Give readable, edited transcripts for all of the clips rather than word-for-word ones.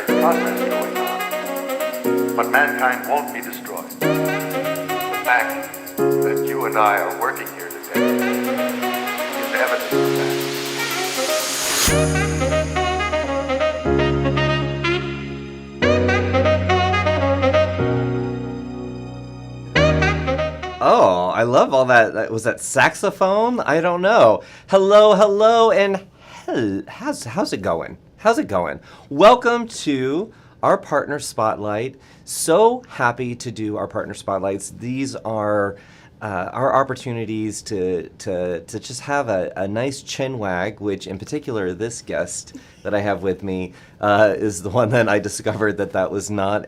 evolutionary process going on. But mankind won't be destroyed. The fact that you and I are working here today is evidence of that. Oh, I love all that. Was that saxophone? I don't know. Hello, and how's it going? How's it going? Welcome to our partner spotlight. So happy to do our partner spotlights. These are our opportunities to just have a nice chin wag, which in particular this guest that I have with me is the one that I discovered that was not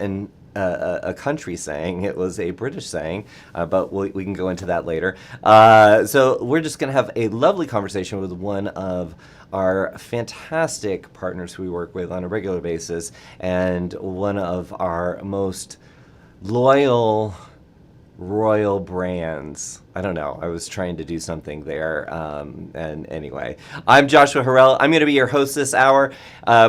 a country saying. It was a British saying, but we can go into that later. So we're just going to have a lovely conversation with one of our fantastic partners who we work with on a regular basis, and one of our most loyal royal brands. I don't know. I was trying to do something there. And anyway, I'm Joshua Harrell. I'm going to be your host this hour.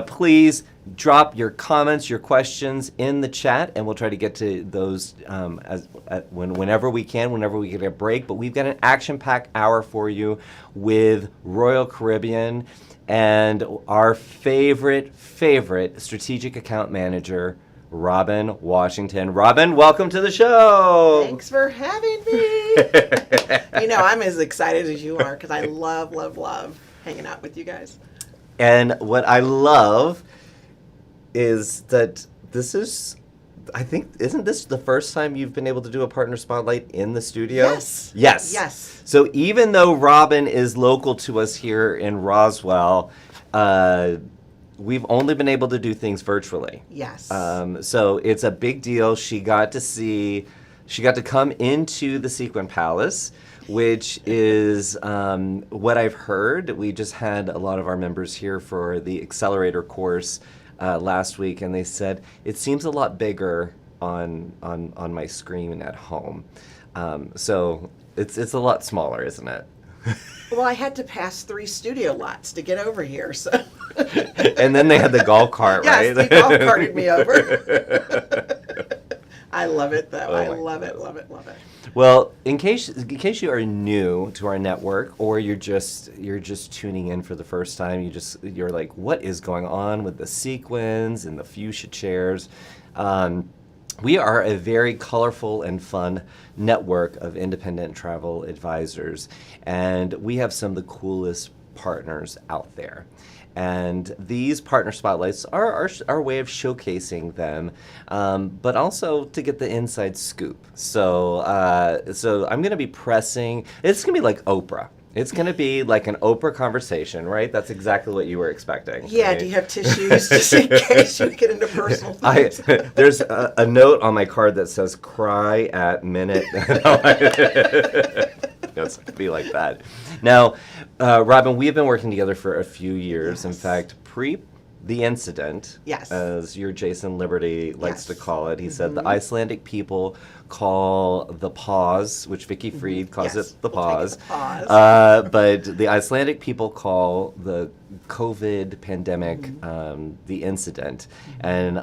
Please drop your comments, your questions in the chat, and we'll try to get to those whenever we can, whenever we get a break. But we've got an action-packed hour for you with Royal Caribbean and our favorite strategic account manager, Robin Washington. Robin, welcome to the show. Thanks for having me. I'm as excited as you are because I love hanging out with you guys. And what I love is that isn't this the first time you've been able to do a partner spotlight in the studio? Yes. So even though Robin is local to us here in Roswell, we've only been able to do things virtually. Yes. So it's a big deal. She got to come into the Sequin Palace, which is what I've heard. We just had a lot of our members here for the accelerator course last week, and they said it seems a lot bigger on my screen at home. So it's a lot smaller, isn't it? Well, I had to pass 3 studio lots to get over here, so. And then they had the golf cart, right? Yes, they golf carted me over. I love it, though. Oh, I love it. Well, in case you are new to our network, or you're just tuning in for the first time, you're like, what is going on with the sequins and the fuchsia chairs? We are a very colorful and fun network of independent travel advisors, and we have some of the coolest partners out there. And these partner spotlights are our way of showcasing them, but also to get the inside scoop. So I'm going to be pressing. It's going to be like Oprah. It's going to be like an Oprah conversation, right? That's exactly what you were expecting. Yeah, right? do you have tissues just in case you get into personal things? There's a note on my card that says cry at minute. It's going to be like that. Now, Robin, we have been working together for a few years. Yes. In fact, pre the incident, yes, as your Jason Liberty likes to call it, he said the Icelandic people call the pause, which Vicky Fried calls it the pause. But the Icelandic people call the COVID pandemic the incident, and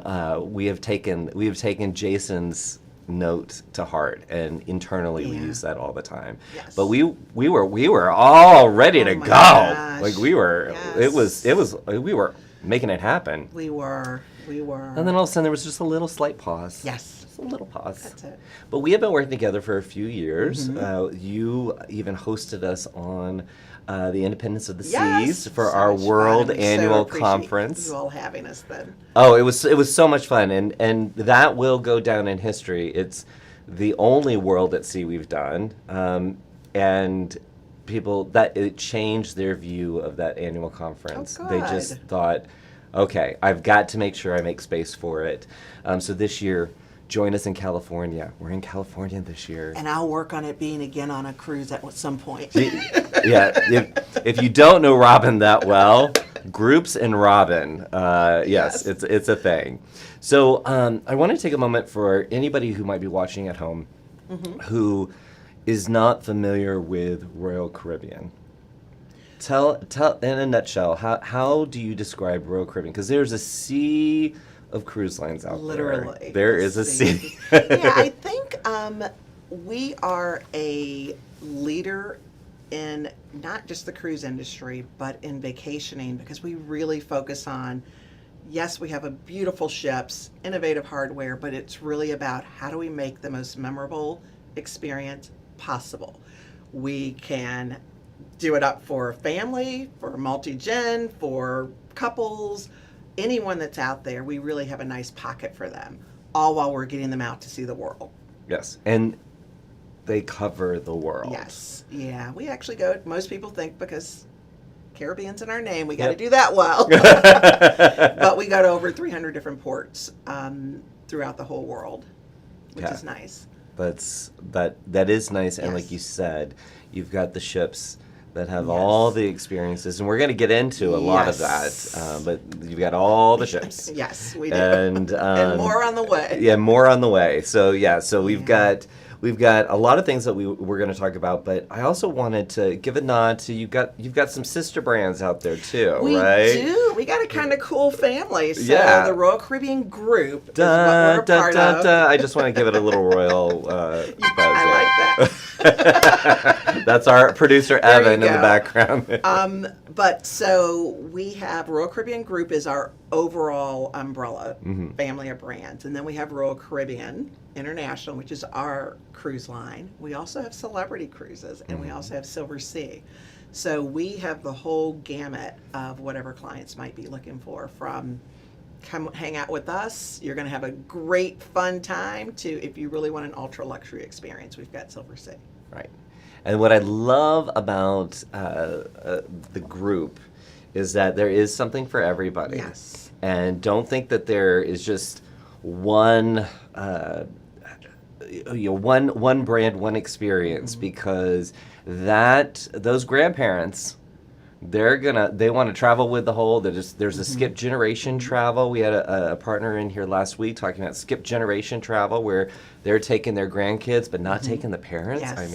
we have taken Jason's note to heart, and internally we use that all the time. Yes. But we were all ready to go. Gosh. Like we were. Yes. It was we were making it happen. We were. And then all of a sudden there was just a little slight pause. Yes. Just a little pause. That's it. But we have been working together for a few years. You even hosted us on the Independence of the Seas for our World Annual Conference. You all having us then. Oh, it was so much fun, and that will go down in history. It's the only World at Sea we've done, and people that it changed their view of that annual conference. Oh, they just thought, okay, I've got to make sure I make space for it. So this year, join us in California. We're in California this year. And I'll work on it being again on a cruise at some point. Yeah, if you don't know Robin that well, groups and Robin, yes, it's a thing. So I want to take a moment for anybody who might be watching at home who is not familiar with Royal Caribbean. Tell in a nutshell, how do you describe Royal Caribbean? Because there's a sea of cruise lines out Literally. there. There is a sea. Yeah, I think we are a leader in not just the cruise industry, but in vacationing, because we really focus on, yes, we have a beautiful ships, innovative hardware, but it's really about how do we make the most memorable experience possible. We can do it up for a family, for multi-gen, for couples, anyone that's out there. We really have a nice pocket for them, all while we're getting them out to see the world. Yes, and they cover the world. Yes, yeah. We actually go, most people think because Caribbean's in our name, we got to Yep. do that well. But we go to over 300 different ports throughout the whole world, which Yeah. is nice. That is nice, and Yes. like you said, you've got the ships that have Yes. all the experiences, and we're going to get into a lot of that. Yes. But you've got all the ships, Yes, we do. and And more on the way. Yeah, more on the way. So we've Yeah. got a lot of things that we're going to talk about. But I also wanted to give a nod to you've got some sister brands out there too, We right? do. We got a kind of cool family. So Yeah. the Royal Caribbean Group is what Da, we're a da, part da, of. da. I just want to give it a little royal buzz. I like that. That's our producer There you Evan in the go. background. But so we have Royal Caribbean Group is our overall umbrella family of brands. And then we have Royal Caribbean International, which is our cruise line. We also have Celebrity Cruises, and we also have Silver Sea. So we have the whole gamut of whatever clients might be looking for, from come hang out with us, you're going to have a great fun time, to if you really want an ultra luxury experience, we've got Silver Sea. Right. And what I love about the group is that there is something for everybody. Yes. And don't think that there is just one one brand, one experience, because those grandparents, they want to travel with the whole. There's a skip generation travel. We had a partner in here last week talking about skip generation travel, where they're taking their grandkids but not taking the parents. Yes. I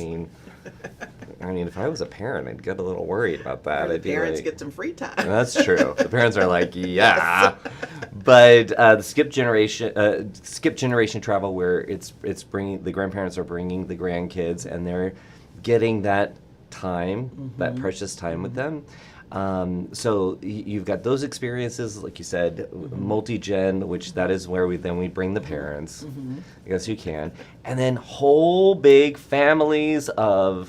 mean, if I was a parent, I'd get a little worried about that. The I'd be parents like, get some free time. that's true. The parents are like, yeah. But the skip generation travel, where it's bringing the grandparents are bringing the grandkids, and they're getting that time, that precious time with them. So you've got those experiences, like you said, multi-gen, which that is where we bring the parents. I guess you can, and then whole big families and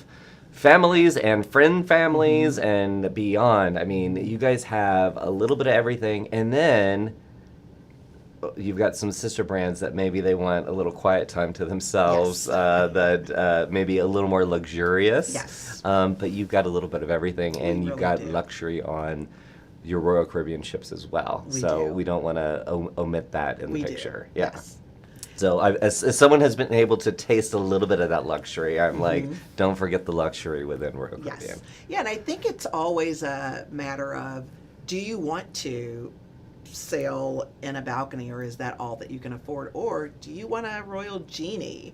friend families and beyond. I mean, you guys have a little bit of everything, and then you've got some sister brands that maybe they want a little quiet time to themselves, Yes. that maybe a little more luxurious. Yes. But you've got a little bit of everything, and you've really got do. luxury on your Royal Caribbean ships as well. We so do. we don't want to omit that in We the do. picture. Yeah. Yes. So as someone has been able to taste a little bit of that luxury, I'm like, don't forget the luxury within Royal Caribbean. Yes. Yeah, and I think it's always a matter of, do you want to sail in a balcony, or is that all that you can afford? Or do you want a Royal Genie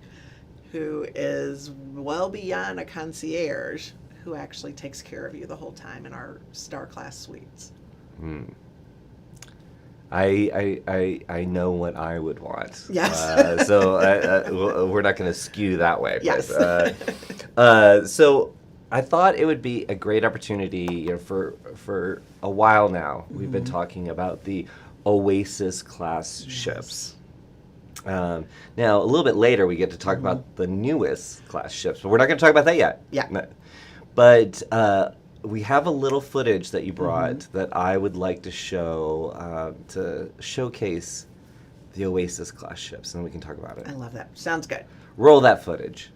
who is well beyond a concierge, who actually takes care of you the whole time in our star class suites? I know what I would want. Yes. So we're not going to skew that way. Yes. But, so I thought it would be a great opportunity. For a while now, we've been talking about the Oasis class ships. Now, a little bit later, we get to talk about the newest class ships, but we're not going to talk about that yet. Yeah. No. But we have a little footage that you brought that I would like to show to showcase the Oasis class ships, and we can talk about it. I love that. Sounds good. Roll that footage.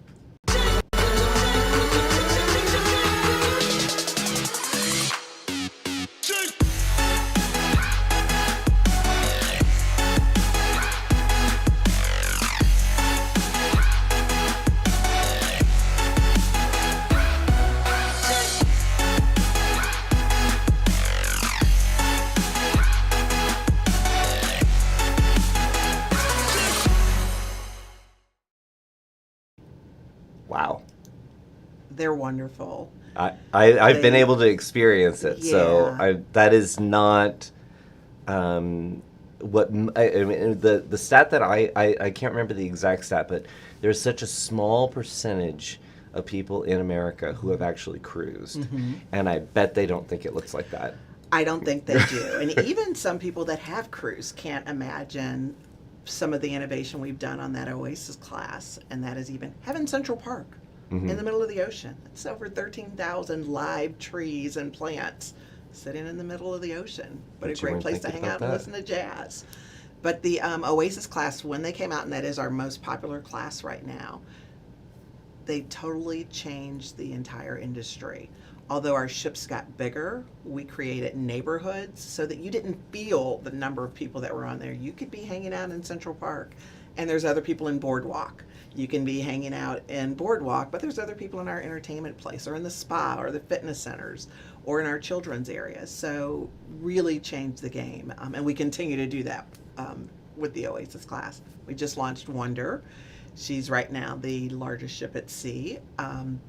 Wow. They're wonderful. I've been They- able to experience it, so Yeah. that is not I mean, the stat that I can't remember the exact stat, but there's such a small percentage of people in America who have actually cruised, and I bet they don't think it looks like that. I don't think they do. And even some people that have cruised can't imagine some of the innovation we've done on that Oasis class, and that is even Heaven Central Park in the middle of the ocean. It's over 13,000 live trees and plants sitting in the middle of the ocean. What a But you great weren't place to thinking hang about out and that. listen to jazz. But the Oasis class, when they came out, and that is our most popular class right now, they totally changed the entire industry. Although our ships got bigger, we created neighborhoods so that you didn't feel the number of people that were on there. You could be hanging out in Central Park, and there's other people in Boardwalk. You can be hanging out in Boardwalk, but there's other people in our entertainment place, or in the spa, or the fitness centers, or in our children's areas. So really changed the game, and we continue to do that with the Oasis class. We just launched Wonder. She's right now the largest ship at sea,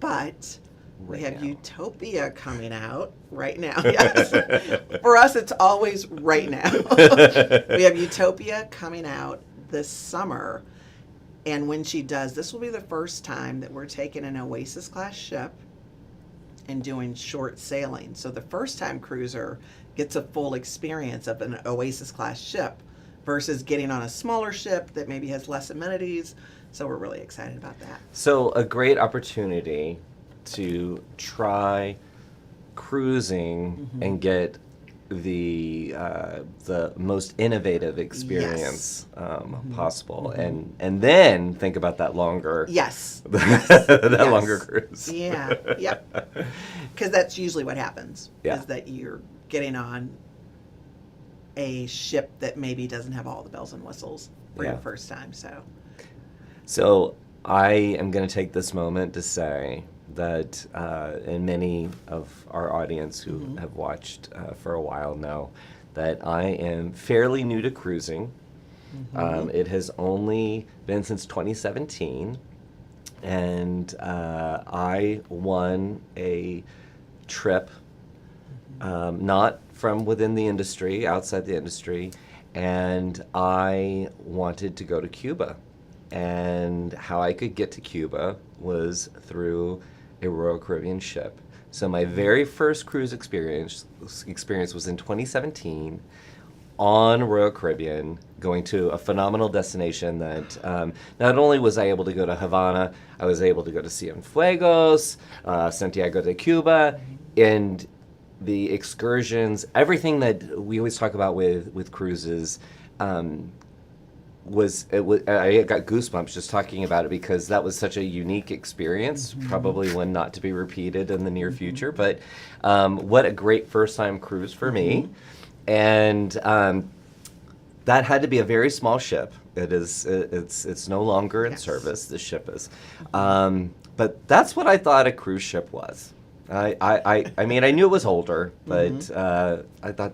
but we have Utopia coming out right now. Yes. For us, it's always right now. We have Utopia coming out this summer. And when she does, this will be the first time that we're taking an Oasis class ship and doing short sailing. So the first time cruiser gets a full experience of an Oasis class ship versus getting on a smaller ship that maybe has less amenities. So we're really excited about that. So a great opportunity to try cruising and get the most innovative experience possible, and then think about that longer Yes. that Yes. longer cruise. Yeah. Yep. Because that's usually what happens. Yeah. Is that you're getting on a ship that maybe doesn't have all the bells and whistles for Yeah. your first time. So I am going to take this moment to say that, and many of our audience who have watched for a while know that I am fairly new to cruising. It has only been since 2017, and I won a trip, not from within the industry, outside the industry, and I wanted to go to Cuba. And how I could get to Cuba was through a Royal Caribbean ship. So my very first cruise experience was in 2017 on Royal Caribbean, going to a phenomenal destination that not only was I able to go to Havana, I was able to go to Cienfuegos, Santiago de Cuba, and the excursions, everything that we always talk about with cruises. I got goosebumps just talking about it because that was such a unique experience, probably one not to be repeated in the near future. But what a great first time cruise for me, and that had to be a very small ship. It's no longer in service. This ship is, but that's what I thought a cruise ship was. I mean I knew it was older, but I thought,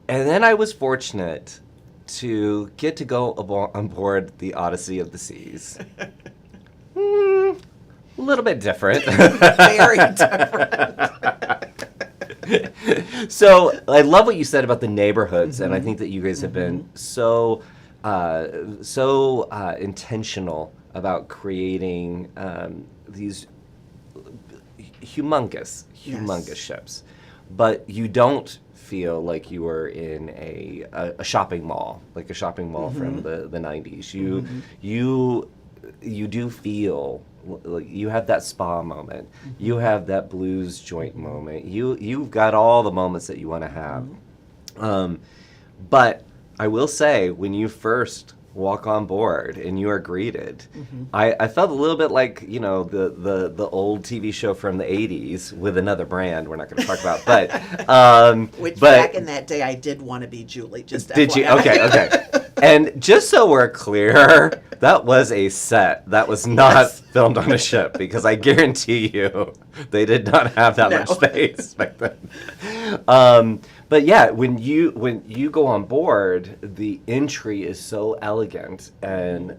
and then I was fortunate to get to go on board the Odyssey of the Seas. A little bit different. Very different. So I love what you said about the neighborhoods, and I think that you guys have been so intentional about creating these humongous ships. But you don't feel like you were in a shopping mall, like a shopping mall from the 90s. You do feel like you have that spa moment. You have that blues joint moment. You've got all the moments that you want to have. But I will say, when you first walk on board and you are greeted, I felt a little bit like, the old TV show from the 80s with another brand we're not going to talk about, but Which but back in that day, I did want to be Julie. Just did you? FYI. Okay. And just so we're clear, that was a set. That was not filmed on a ship, because I guarantee you they did not have that much space back then. But yeah, when you go on board, the entry is so elegant, and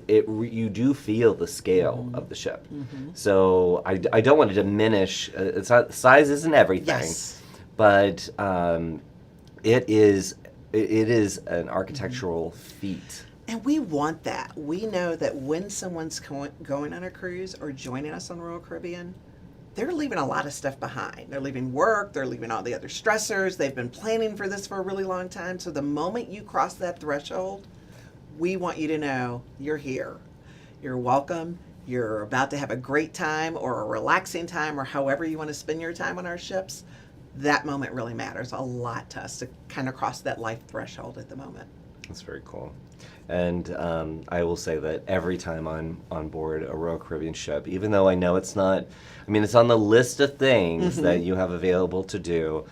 you do feel the scale of the ship. So I don't want to diminish. It's not, size isn't everything, Yes. but it is it is an architectural feat. And we want that. We know that when someone's going on a cruise or joining us on Royal Caribbean, they're leaving a lot of stuff behind. They're leaving work, they're leaving all the other stressors. They've been planning for this for a really long time. So the moment you cross that threshold, we want you to know you're here. You're welcome. You're about to have a great time or a relaxing time or however you want to spend your time on our ships. That moment really matters a lot to us to kind of cross that life threshold at the moment. That's very cool. And I will say that every time I'm on board a Royal Caribbean ship, even though I know it's not, I mean, it's on the list of things that you have available to do,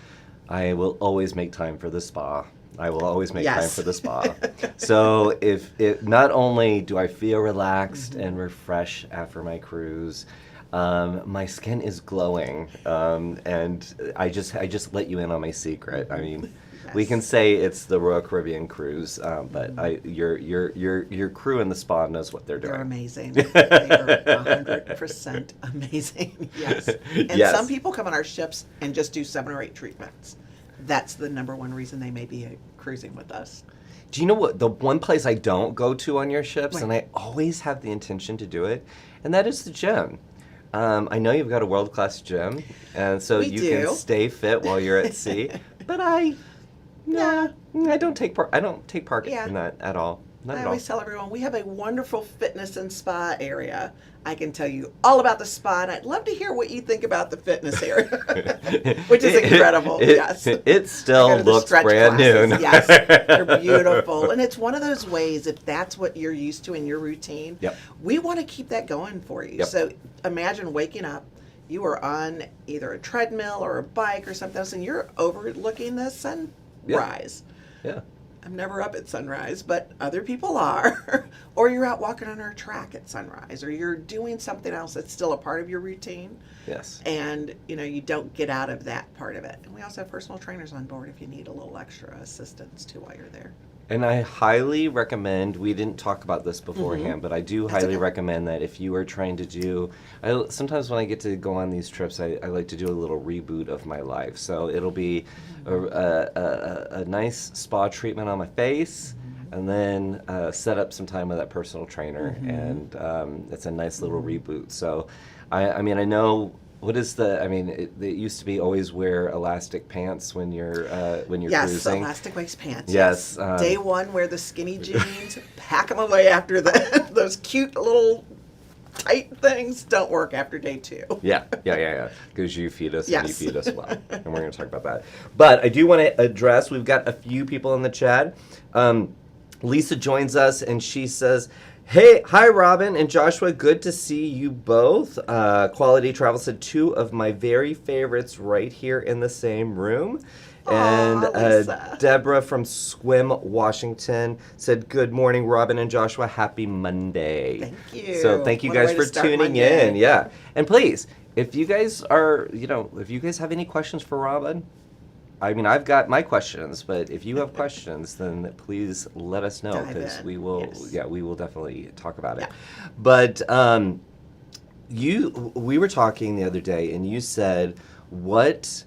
I will always make time for the spa. I will always make time for the spa. So if not only do I feel relaxed and refreshed after my cruise, my skin is glowing, and I just let you in on my secret. I mean, we can say it's the Royal Caribbean cruise, but your crew in the spa knows what they're doing. They're amazing. They are 100% amazing. Yes. And some people come on our ships and just do 7 or 8 treatments. That's the number one reason they may be cruising with us. Do you know what the one place I don't go to on your ships, Right. and I always have the intention to do it, and that is the gym. I know you've got a world-class gym, and so We you do. can stay fit while you're at sea. But I don't take part. I don't take part Yeah. in that at all. Not I at all. always tell everyone we have a wonderful fitness and spa area. I can tell you all about the spa, and I'd love to hear what you think about the fitness area, which is incredible. Yes. It I still go to the looks stretch brand classes. new. Yes, they're beautiful. And it's one of those ways, if that's what you're used to in your routine, Yep. we want to keep that going for you. Yep. So imagine waking up, you are on either a treadmill or a bike or something else, and you're overlooking the sunrise. Yeah. I'm never up at sunrise, but other people are. Or you're out walking on our track at sunrise, or you're doing something else that's still a part of your routine. Yes. And, you don't get out of that part of it. And we also have personal trainers on board if you need a little extra assistance too while you're there. And I highly recommend, we didn't talk about this beforehand, but I do highly okay. recommend that if you are trying to do, sometimes when I get to go on these trips, I like to do a little reboot of my life. So it'll be a nice spa treatment on my face, and then set up some time with that personal trainer, and it's a nice little reboot. So, I mean, I know. What is it used to be always wear elastic pants when you're Yes, cruising. elastic waist pants. Yes. Day one, wear the skinny jeans, pack them away after that. Those cute little tight things don't work after day 2. Yeah. Because you feed us and you Yes. feed us well. And we're going to talk about that. But I do want to address, we've got a few people in the chat. Lisa joins us and she says, "Hey, hi Robin and Joshua, good to see you both. Quality Travel said 2 of my very favorites right here in the same room." And Aw, Lisa. Deborah from Squim, Washington said, "Good morning, Robin and Joshua. Happy Monday." Thank you. So thank you What a guys way for to start tuning Monday. in. Yeah. And please, if you guys are, if you guys have any questions for Robin, I mean, I've got my questions, but if you have questions, then please let us know, Dive because in. we will, Yes. we will definitely talk about it. Yeah. But we were talking the other day, and you said what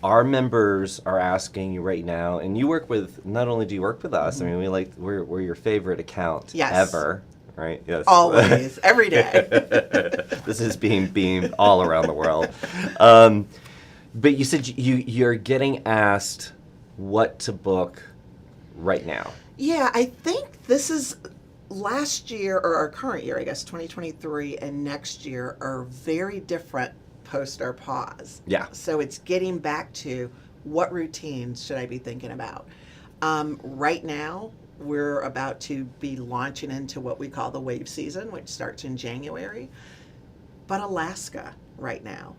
our members are asking you right now, and you work with. Not only do you work with us, I mean, we're your favorite account Yes. ever, right? Yes. Always, every day. This is being beamed all around the world. But you said you're getting asked what to book right now. Yeah, I think this is last year, or our current year, I guess, 2023, and next year are very different post our pause. Yeah. So it's getting back to what routines should I be thinking about. Right now, we're about to be launching into what we call the wave season, which starts in January. But Alaska right now.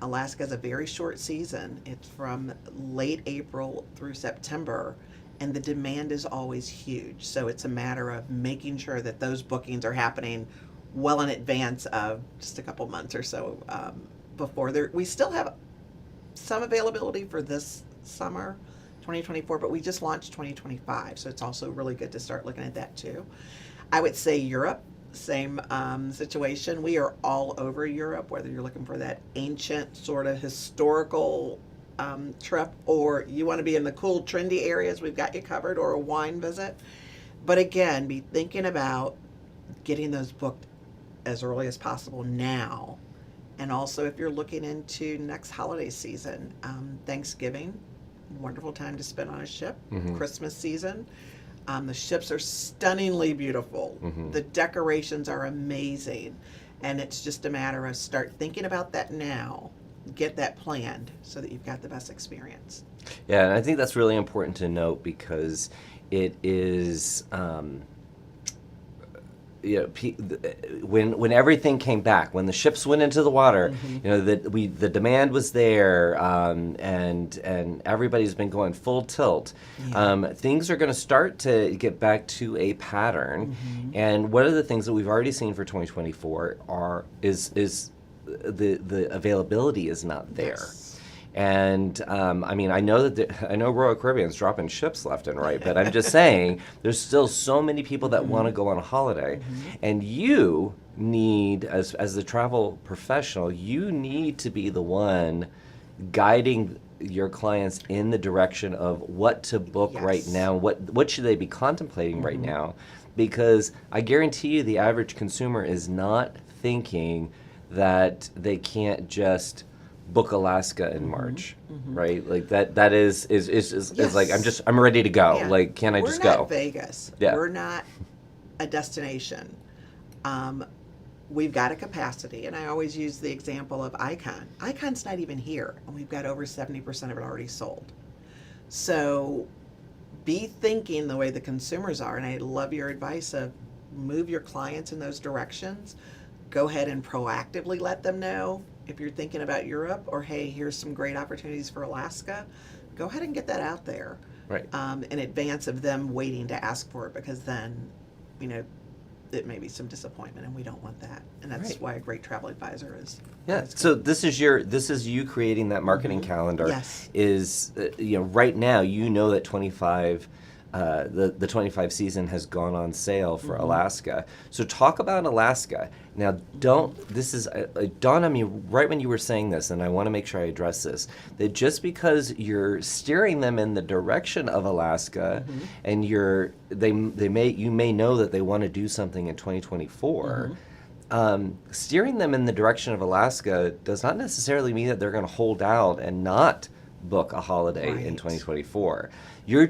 Alaska is a very short season. It's from late April through September, and the demand is always huge. So it's a matter of making sure that those bookings are happening well in advance of just a couple months or so before. We still have some availability for this summer, 2024, but we just launched 2025, so it's also really good to start looking at that too. I would say Europe. Same situation. We are all over Europe, whether you're looking for that ancient sort of historical trip, or you want to be in the cool, trendy areas, we've got you covered, or a wine visit. But again, be thinking about getting those booked as early as possible now. And also, if you're looking into next holiday season, Thanksgiving, wonderful time to spend on a ship. Christmas season, the ships are stunningly beautiful. The decorations are amazing. And it's just a matter of start thinking about that now, get that planned so that you've got the best experience. Yeah, and I think that's really important to note because it is, when everything came back, when the ships went into the water, the demand was there, and everybody's been going full tilt. Things are going to start to get back to a pattern, and one of the things that we've already seen for 2024 is the availability is not there. Yes. And I know I know Royal Caribbean's dropping ships left and right, but I'm just saying there's still so many people that want to go on a holiday, and you need, as the travel professional, you need to be the one guiding your clients in the direction of what to book right now, what should they be contemplating right now, because I guarantee you the average consumer is not thinking that they can't just book Alaska in March, right? Like that is like I'm ready to go. Yeah. Like, can I just go? We're not Vegas. Yeah. We're not a destination. We've got a capacity, and I always use the example of Icon. Icon's not even here, and we've got over 70% of it already sold. So be thinking the way the consumers are, and I love your advice of move your clients in those directions. Go ahead and proactively let them know if you're thinking about Europe, or hey, here's some great opportunities for Alaska. Go ahead and get that out there, Right. in advance of them waiting to ask for it, because then, it may be some disappointment, and we don't want that. And that's Right. why a great travel advisor is. Yeah. So this is you creating that marketing calendar. Yes. Is right now that 25. The 25 season has gone on sale for Alaska. So talk about Alaska. Now, this is dawned on me right when you were saying this, and I want to make sure I address this, that just because you're steering them in the direction of Alaska, and you may know that they want to do something in 2024, steering them in the direction of Alaska does not necessarily mean that they're going to hold out and not book a holiday in Right. 2024. You're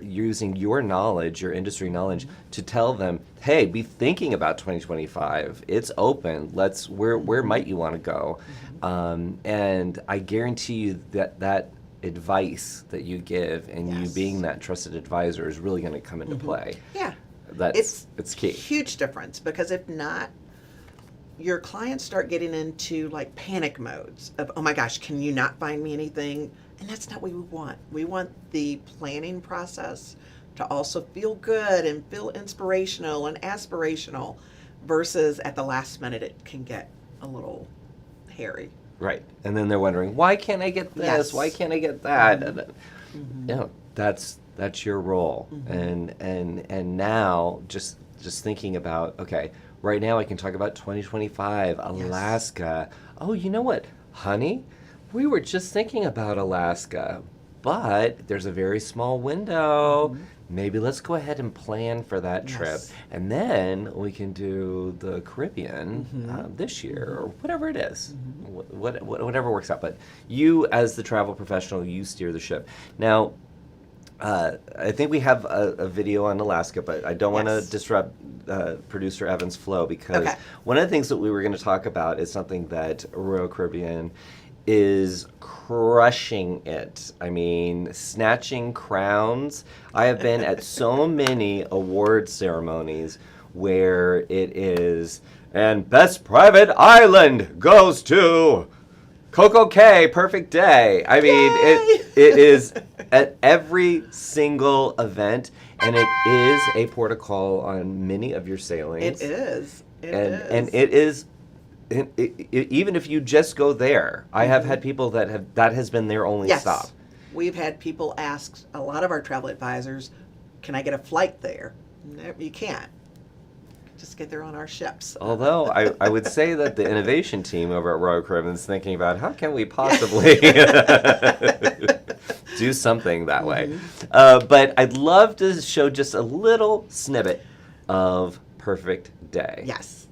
using your knowledge, your industry knowledge, to tell them, hey, be thinking about 2025. It's open. Where might you want to go? And I guarantee you that advice that you give, and you being that trusted advisor, is really going to come into play. Yeah. It's key. Huge difference, because if not, your clients start getting into like panic modes of, oh my gosh, can you not find me anything? And that's not what we want. We want the planning process to also feel good and feel inspirational and aspirational, versus at the last minute it can get a little hairy. Right. And then they're wondering, why can't I get this? Yes. Why can't I get that? That's your role. And now just thinking about, okay, right now I can talk about 2025, Alaska. Oh, you know what, honey? We were just thinking about Alaska, but there's a very small window. Maybe let's go ahead and plan for that trip. And then we can do the Caribbean this year, or whatever it is, whatever works out. But you, as the travel professional, you steer the ship. Now, I think we have a video on Alaska, but I don't want to disrupt producer Evan's flow, because one of the things that we were going to talk about is something that Royal Caribbean is crushing it. I mean, snatching crowns. I have been at so many award ceremonies where it is, and Best Private Island goes to Coco K, Perfect Day. I mean, it is at every single event, and it is a port of call on many of your sailings. It is. And it is, even if you just go there, I have had people that has been their only stop. We've had people ask a lot of our travel advisors, can I get a flight there? No, you can't. just get there on our ships. Although I would say that the innovation team over at Royal Caribbean is thinking about how can we possibly do something that way. But I'd love to show just a little snippet of Perfect Day. Yes.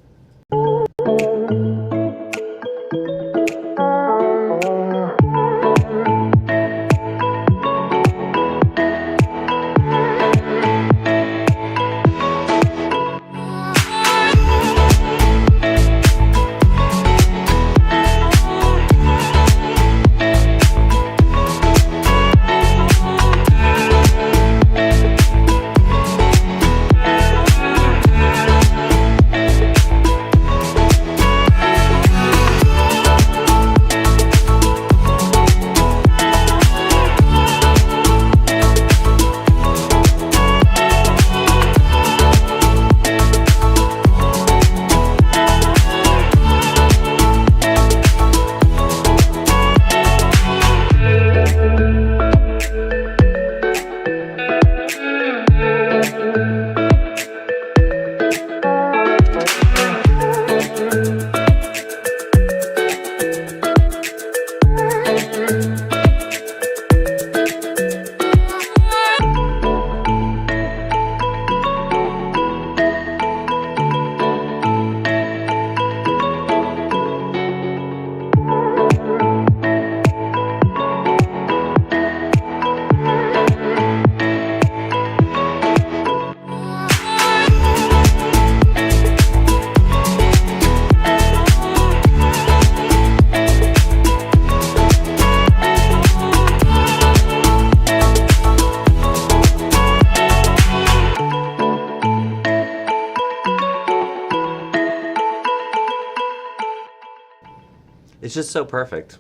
It's just so perfect.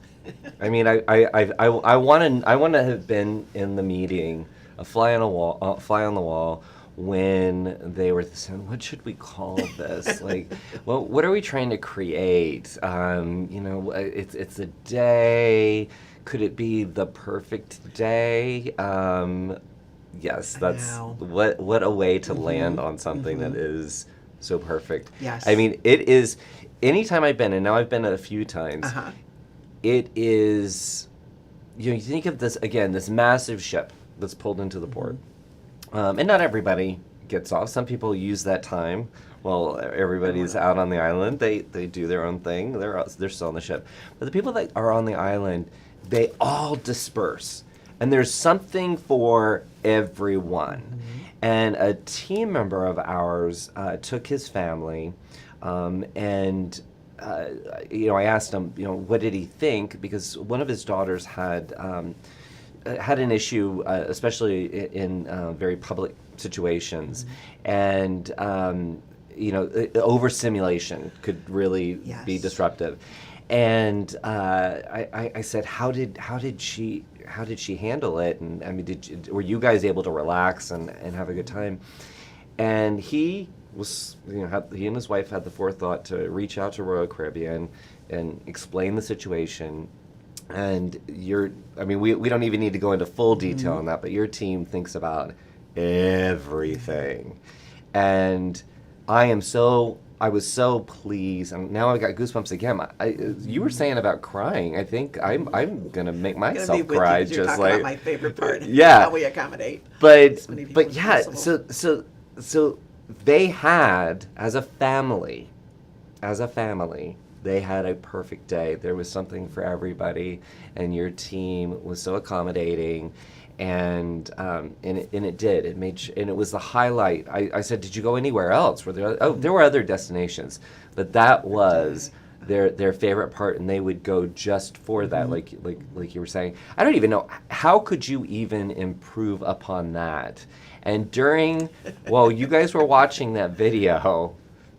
I mean, I want to have been in the meeting, a fly on the wall, when they were saying, what should we call this? Like, well, what are we trying to create? It's a day. Could it be the perfect day? Yes, that's what a way to land on something that is so perfect. Yes. I mean, it is. Anytime I've been, and now I've been a few times, it is, you think of this, again, this massive ship that's pulled into the port. And not everybody gets off. Some people use that time while everybody's out on the island. They do their own thing. They're still on the ship. But the people that are on the island, they all disperse. And there's something for everyone. And a team member of ours took his family, and I asked him, what did he think? Because one of his daughters had an issue, especially in very public situations, and overstimulation could really be disruptive. And I said, how did she handle it? And I mean, were you guys able to relax and have a good time? And he was, he and his wife had the forethought to reach out to Royal Caribbean and explain the situation. And we don't even need to go into full detail on that, but your team thinks about everything. And I was so pleased, and now I got goosebumps again. You were saying about crying. I think I'm gonna make myself cry. You're talking about my favorite part. Yeah, how we accommodate. But yeah, so they had, as a family, they had a perfect day. There was something for everybody, and your team was so accommodating. And it did. And it was the highlight. I said, did you go anywhere else? There were other destinations, but that was their favorite part, and they would go just for that. Like you were saying, I don't even know, how could you even improve upon that? And while you guys were watching that video,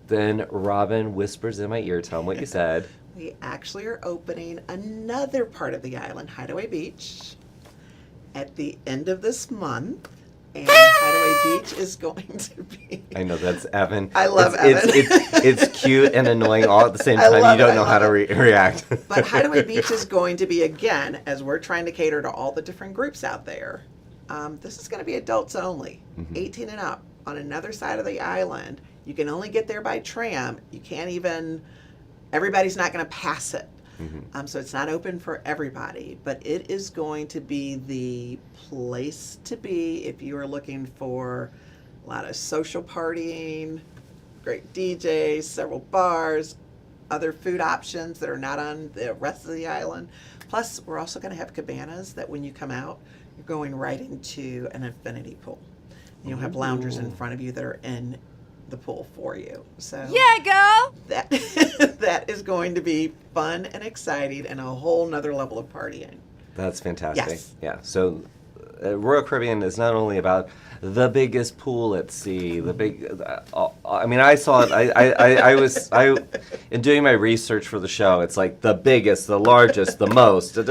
then Robin whispers in my ear, tell them what you said. We actually are opening another part of the island, Hideaway Beach, at the end of this month, and Hideaway Beach is going to be... I know, that's Evan. I love Evan. It's cute and annoying all at the same time. You don't know how to react. But Hideaway Beach is going to be, again, as we're trying to cater to all the different groups out there, this is going to be adults only, 18 and up. On another side of the island, You can only get there by tram. You can't even, everybody's not going to pass it. So it's not open for everybody, but it is going to be the place to be if you are looking for a lot of social partying, great DJs, several bars, other food options that are not on the rest of the island. Plus, we're also going to have cabanas that when you come out, you're going right into an infinity pool. You'll have loungers in front of you that are in the pool for you. So Yeah, girl! that that is going to be fun and exciting and a whole nother level of partying. That's fantastic. Yes. Yeah. So, Royal Caribbean is not only about the biggest pool at sea, the big. I mean, I saw it. I in doing my research for the show. It's like the biggest, the largest, the most. You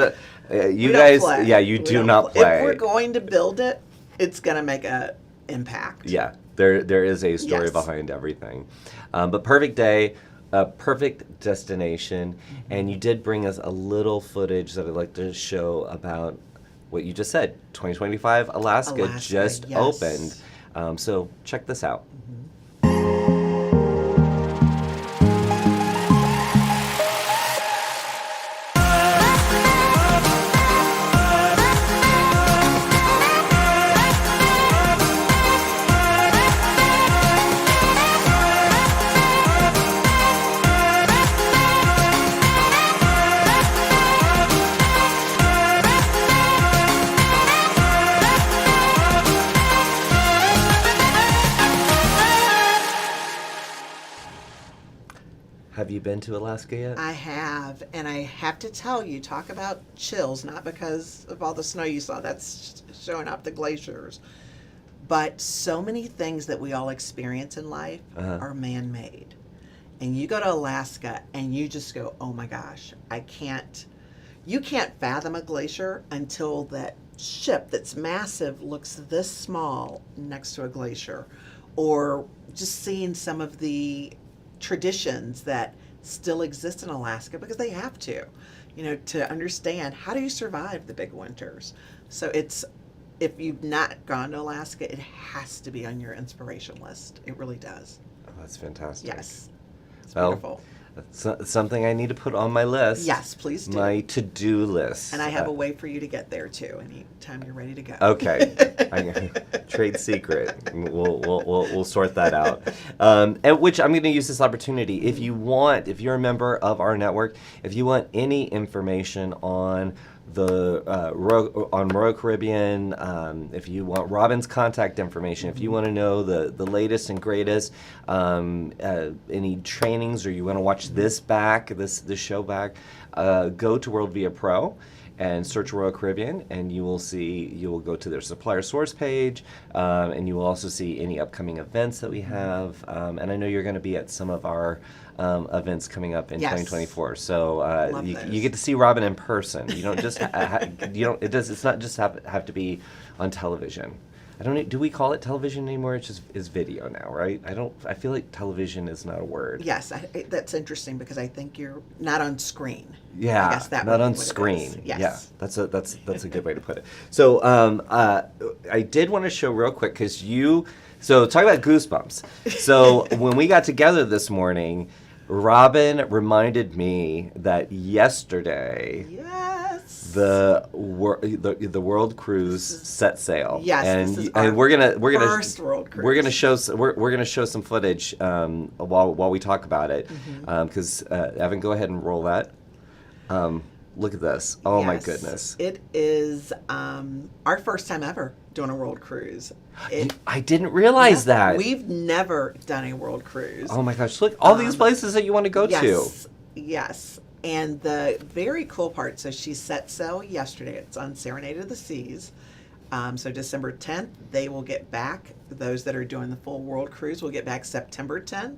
We don't guys, play. yeah, you We do don't not play. If we're going to build it, it's going to make an impact. Yeah, there is a story Yes. behind everything. But perfect day, a perfect destination, and you did bring us a little footage that I'd like to show about what you just said. 2025 Alaska, Alaska, just yes. opened. So check this out. Have you been to Alaska yet? I have, and I have to tell you, talk about chills, not because of all the snow you saw, that's showing up the glaciers, but so many things that we all experience in life are man-made. And you go to Alaska and you just go, oh my gosh, you can't fathom a glacier until that ship that's massive looks this small next to a glacier. Or just seeing some of the traditions that still exist in Alaska because they have to, to understand how do you survive the big winters. So if you've not gone to Alaska, it has to be on your inspiration list. It really does. Oh, that's fantastic. Yes. It's Well, beautiful. It's something I need to put on my list. Yes, please do. My to-do list. And I have a way for you to get there too, anytime you're ready to go. Okay. Trade secret. We'll sort that out. And which I'm going to use this opportunity. If you're a member of our network, if you want any information on Royal Caribbean, if you want Robin's contact information, if you want to know the latest and greatest, any trainings, or you want to watch this show back, go to World Via Pro and search Royal Caribbean, and you will go to their supplier source page, and you will also see any upcoming events that we have. And I know you're going to be at some of our events coming up in Yes. 2024. So Love you those. get to see Robin in person. You don't just it's not just have to be on television. Do we call it television anymore? It's just is video now, right? I feel like television is not a word. Yes, that's interesting because I think you're not on screen. Yeah, I guess that not would be on what it is. screen. Yes. Yeah, that's a good way to put it. So I did want to show real quick because so talk about goosebumps. So when we got together this morning, Robin reminded me that yesterday Yes. the world cruise set sail. Yes, and this is our we're gonna first world cruise. we're gonna show some footage while we talk about it because Evan, go ahead and roll that. Look at this. Oh my Yes. goodness. It is our first time ever doing a world cruise. I didn't realize that. We've never done a world cruise. Oh my gosh! Look, all these places that you want to go to. Yes, yes. And the very cool part, so she set sail yesterday. It's on Serenade of the Seas. So December 10th, they will get back. Those that are doing the full world cruise will get back September 10th.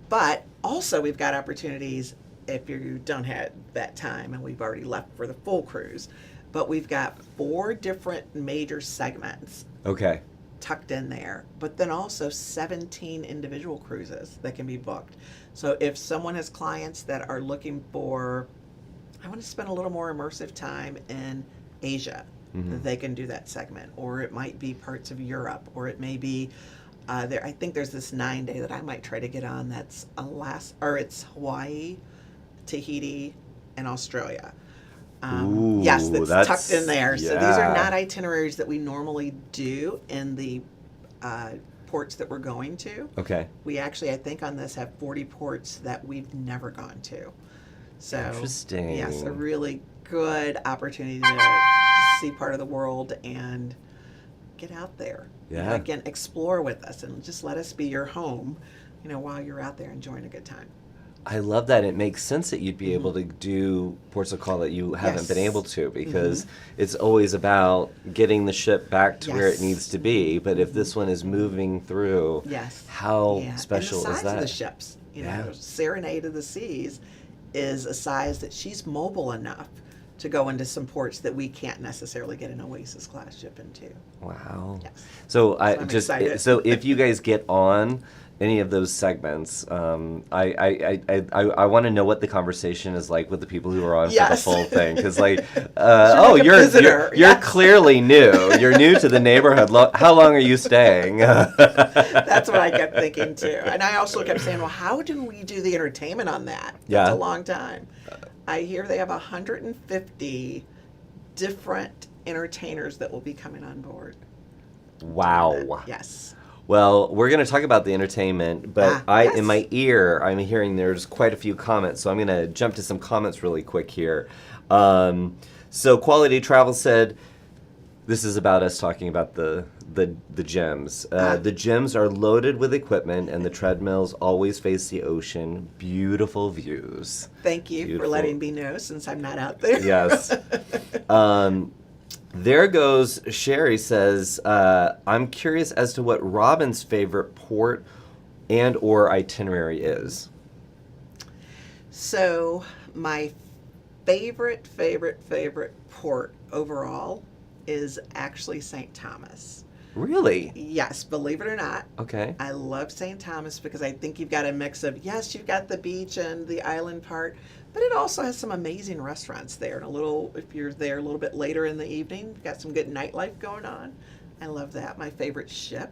But also we've got opportunities if you don't have that time, and we've already left for the full cruise. But we've got 4 different major segments Okay. tucked in there, but then also 17 individual cruises that can be booked. So if someone has clients that are looking for, I want to spend a little more immersive time in Asia, they can do that segment. Or it might be parts of Europe, or it may be I think there's this 9-day that I might try to get on. That's it's Hawaii, Tahiti, and Australia. Ooh, Yes, that's tucked in there. So these are yeah. not itineraries that we normally do in the ports that we're going to. Okay. We actually, I think, on this have 40 ports that we've never gone to. So Interesting. yes, a really good opportunity to see part of the world and get out there. Yeah. Again, explore with us and just let us be your home, while you're out there enjoying a good time. I love that. It makes sense that you'd be able to do ports of call that you haven't been Yes. able to, because it's always about getting the ship back to where it Yes. needs to be. But if this one is moving through, Yes. how Yeah. special and the is size that? of the ships. Yeah. Serenade of the Seas is a size that she's mobile enough to go into some ports that we can't necessarily get an Oasis class ship into. Wow. Yes. So I'm excited. so if you guys get on any of those segments, I want to know what the conversation is like with the people who are on Yes. for the full thing, because like a you're visitor. you're Yes. clearly new. You're new to the neighborhood. How long are you staying? That's what I kept thinking too. And I also kept saying, well, how do we do the entertainment on that? That's Yeah. a long time. I hear they have 150 different entertainers that will be coming on board. Wow. Yes. Well, we're going to talk about the entertainment, but yes. in my ear, I'm hearing there's quite a few comments, so I'm going to jump to some comments really quick here. So Quality Travel said, this is about us talking about the gyms. The gyms are loaded with equipment, and the treadmills always face the ocean. Beautiful views. Thank you for Beautiful. letting me know since I'm not out there. Yes. There goes Sherry says, I'm curious as to what Robin's favorite port and or itinerary is. So my favorite port overall is actually St. Thomas. Really? Yes, believe it or not. Okay. I love St. Thomas because I think you've got a mix of, yes, you've got the beach and the island part, but it also has some amazing restaurants there. And if you're there a little bit later in the evening, you've got some good nightlife going on. I love that. My favorite ship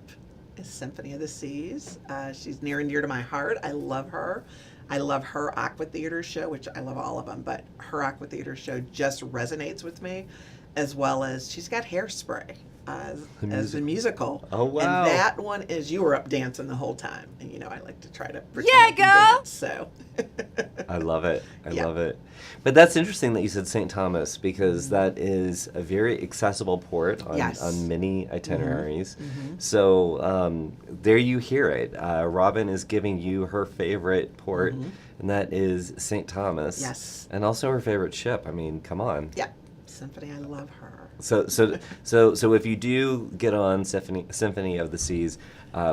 is Symphony of the Seas. She's near and dear to my heart. I love her. I love her Aqua Theater show, which I love all of them, but her Aqua Theater show just resonates with me, as well as she's got Hairspray as the musical. Oh, wow. And that one is, you were up dancing the whole time. And I like to try to pretend Yeah, I can girl. dance, so. I love it. I Yeah. love it. But that's interesting that you said St. Thomas, because that is a very accessible port on, Yes. on many itineraries. So there you hear it. Robin is giving you her favorite port, and that is St. Thomas. Yes. And also her favorite ship. I mean, come on. Yeah, Symphony, I love her. So if you do get on Symphony of the Seas,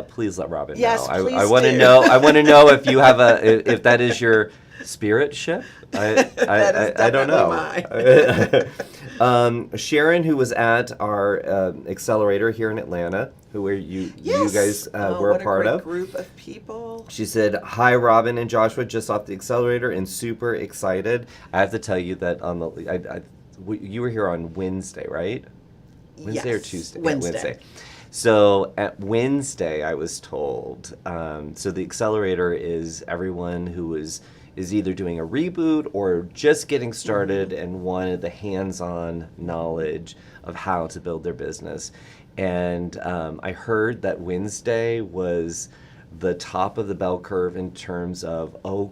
please let Robin Yes, know. please I want to do. know. I want to know if you have if that is your spirit ship. I don't know. Sharon, who was at our accelerator here in Atlanta, who you guys were what a part great of. Group of people. She said, "Hi, Robin and Joshua, just off the accelerator and super excited." I have to tell you that on you were here on Wednesday, right? Wednesday or Yes, Tuesday? Yeah, Wednesday. So at Wednesday, I was told. So the accelerator is everyone who is either doing a reboot or just getting started and wanted the hands-on knowledge of how to build their business. And I heard that Wednesday was the top of the bell curve in terms of, oh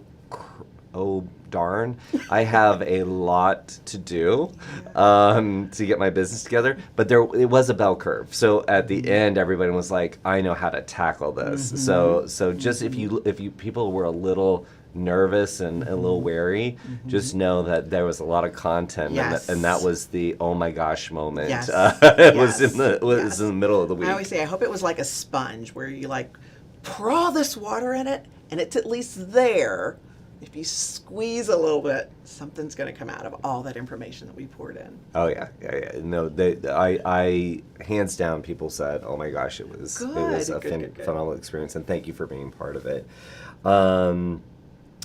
darn, I have a lot to do to get my business together. But it was a bell curve. So at the end, everybody was like, I know how to tackle this. So just if you people were a little nervous and a little wary, just know that there was a lot of content, Yes. and that was the oh my gosh moment. Yes. It was Yes. in the middle of the week. I always say, I hope it was like a sponge where you pour all this water in it and it's at least there. If you squeeze a little bit, something's going to come out of all that information that we poured in. Oh yeah. No, I hands down. People said, "Oh my gosh, it was a Good. phenomenal experience," and thank you for being part of it.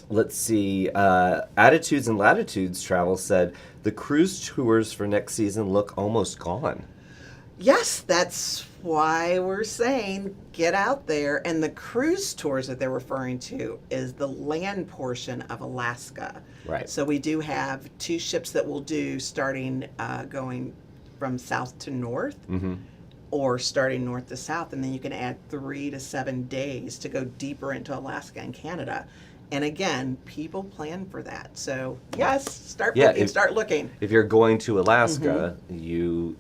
Let's see. Attitudes and Latitudes Travel said the cruise tours for next season look almost gone. Yes, that's why we're saying get out there. And the cruise tours that they're referring to is the land portion of Alaska. Right. So we do have 2 ships that we'll do starting going from south to north, or starting north to south, and then you can add 3 to 7 days to go deeper into Alaska and Canada. And again, people plan for that. So yes, start booking, start looking. If you're going to Alaska, you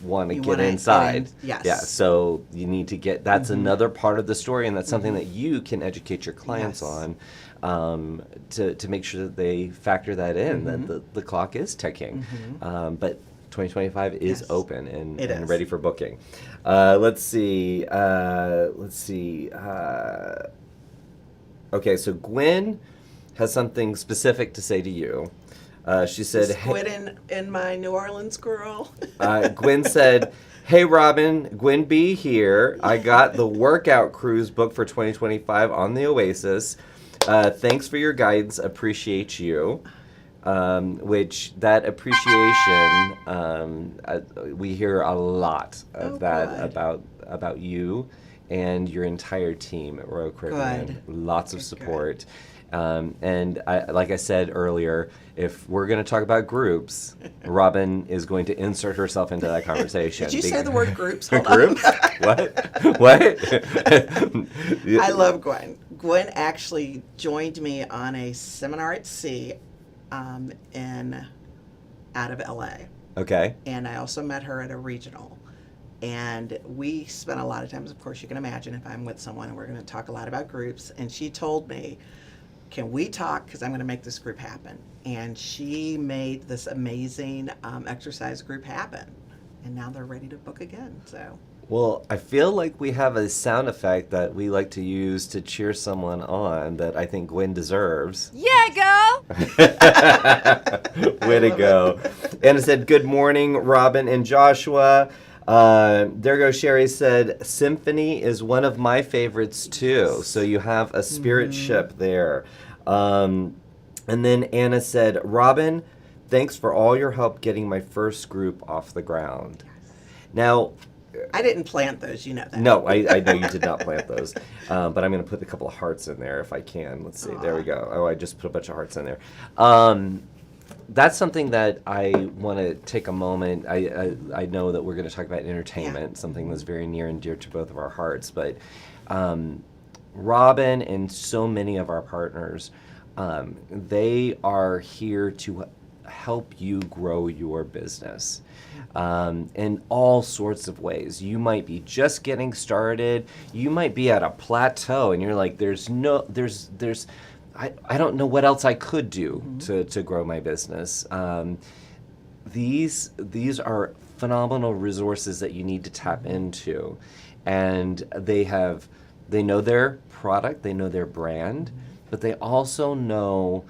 want to You get wanna inside. get in, yes. Yeah, so you need to get, that's another part of the story, and that's something that you can educate your clients Yes. on, to make sure that they factor that in, that the clock is ticking. But 2025 is Yes. open and, It and is. ready for booking. Let's see. Okay, so Gwen has something specific to say to you. She said, Squid in my New Orleans girl. Gwen said, "Hey Robin, Gwen B here. I got the workout cruise booked for 2025 on the Oasis. Thanks for your guidance. Appreciate you." Which that appreciation, we hear a lot of that good. about you and your entire team at Royal Caribbean. Good. Lots of Good. support. And like I said earlier, if we're going to talk about groups, Robin is going to insert herself into that conversation. Did you say the word groups? Hold on. Groups? What? I love Gwen. Gwen actually joined me on a seminar at sea out of LA. Okay. And I also met her at a regional. And we spent a lot of times, of course, you can imagine if I'm with someone and we're going to talk a lot about groups. And she told me, can we talk? Because I'm going to make this group happen. And she made this amazing exercise group happen. And now they're ready to book again. So. Well, I feel like we have a sound effect that we like to use to cheer someone on that I think Gwen deserves. Yeah, girl! Way to go. Anna said, "Good morning, Robin and Joshua." There goes Sherry said, "Symphony is one of my favorites too." So you have a spirit ship there. And then Anna said, "Robin, thanks for all your help getting my first group off the ground." Now, I didn't plant those, you know that. no, I know you did not plant those, but I'm going to put a couple of hearts in there if I can. Let's see. There we go. Oh, I just put a bunch of hearts in there. That's something that I want to take a moment. I know that we're going to talk about entertainment, something that's very near and dear to both of our hearts. But Robin and so many of our partners, they are here to help you grow your business in all sorts of ways. You might be just getting started. You might be at a plateau, and you're like, I don't know what else I could do to grow my business. These are phenomenal resources that you need to tap into, and they know their product, they know their brand, but they also know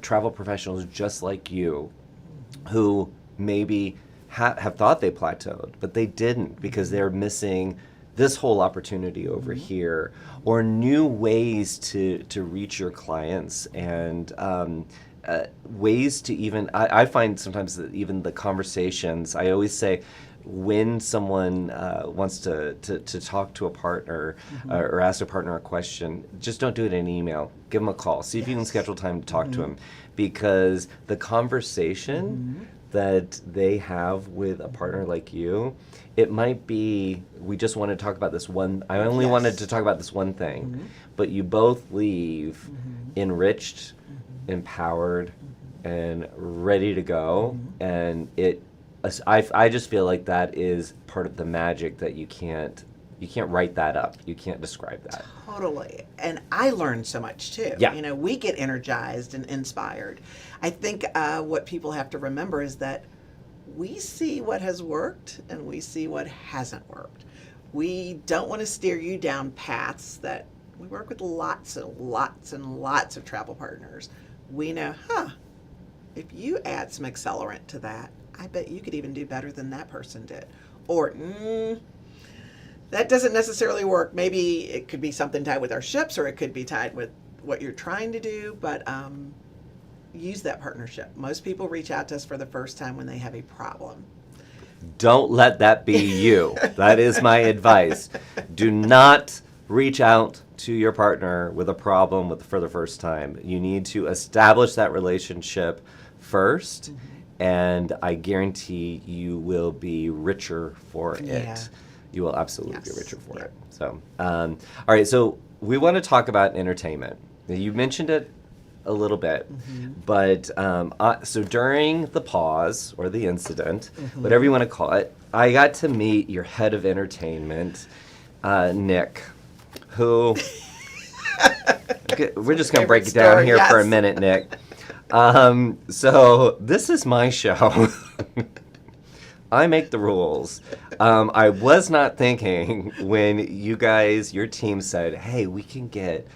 travel professionals just like you who maybe have thought they plateaued, but they didn't because they're missing this whole opportunity over here, or new ways to reach your clients, and ways to even, I find sometimes that even the conversations, I always say, when someone wants to talk to a partner or ask a partner a question, just don't do it in an email. Give them a call. See if you can schedule time to talk to them, because the conversation that they have with a partner like you, it might be, we just want to talk about this one, I only wanted to talk about this one thing, but you both leave enriched, empowered, and ready to go, and I just feel like that is part of the magic that you can't write that up. You can't describe that. Totally. And I learned so much too. Yeah. You know, we get energized and inspired. I think what people have to remember is that we see what has worked and we see what hasn't worked. We don't want to steer you down paths that we work with lots and lots and lots of travel partners. We know, if you add some accelerant to that, I bet you could even do better than that person did. Or, that doesn't necessarily work. Maybe it could be something tied with our ships, or it could be tied with what you're trying to do, but use that partnership. Most people reach out to us for the first time when they have a problem. Don't let that be you. That is my advice. Do not reach out to your partner with a problem for the first time. You need to establish that relationship first, and I guarantee you will be richer for Yeah. it. You will absolutely be Yes. richer for Yeah. it. So, all right, so we want to talk about entertainment. Now, you mentioned it a little bit, but so during the pause or the incident, whatever you want to call it, I got to meet your head of entertainment, Nick, who we're just going to break it down story, here for a yes. minute, Nick. So this is my show. I make the rules. I was not thinking when you guys, your team said, hey, we can get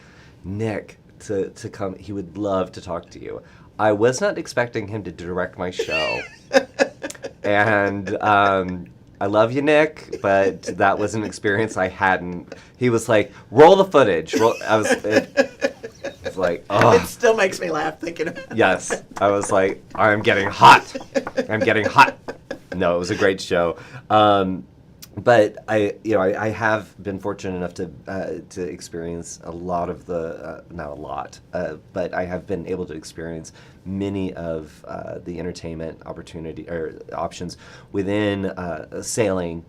Nick to come. He would love to talk to you. I was not expecting him to direct my show. And I love you, Nick, but that was an experience I hadn't. He was like, roll the footage. I was like, oh. It still makes me laugh thinking of it. Yes. I was like, I'm getting hot. I'm getting hot. No, it was a great show. But I have been fortunate enough to experience a lot of the, not a lot, but I have been able to experience many of the entertainment opportunity or options within sailing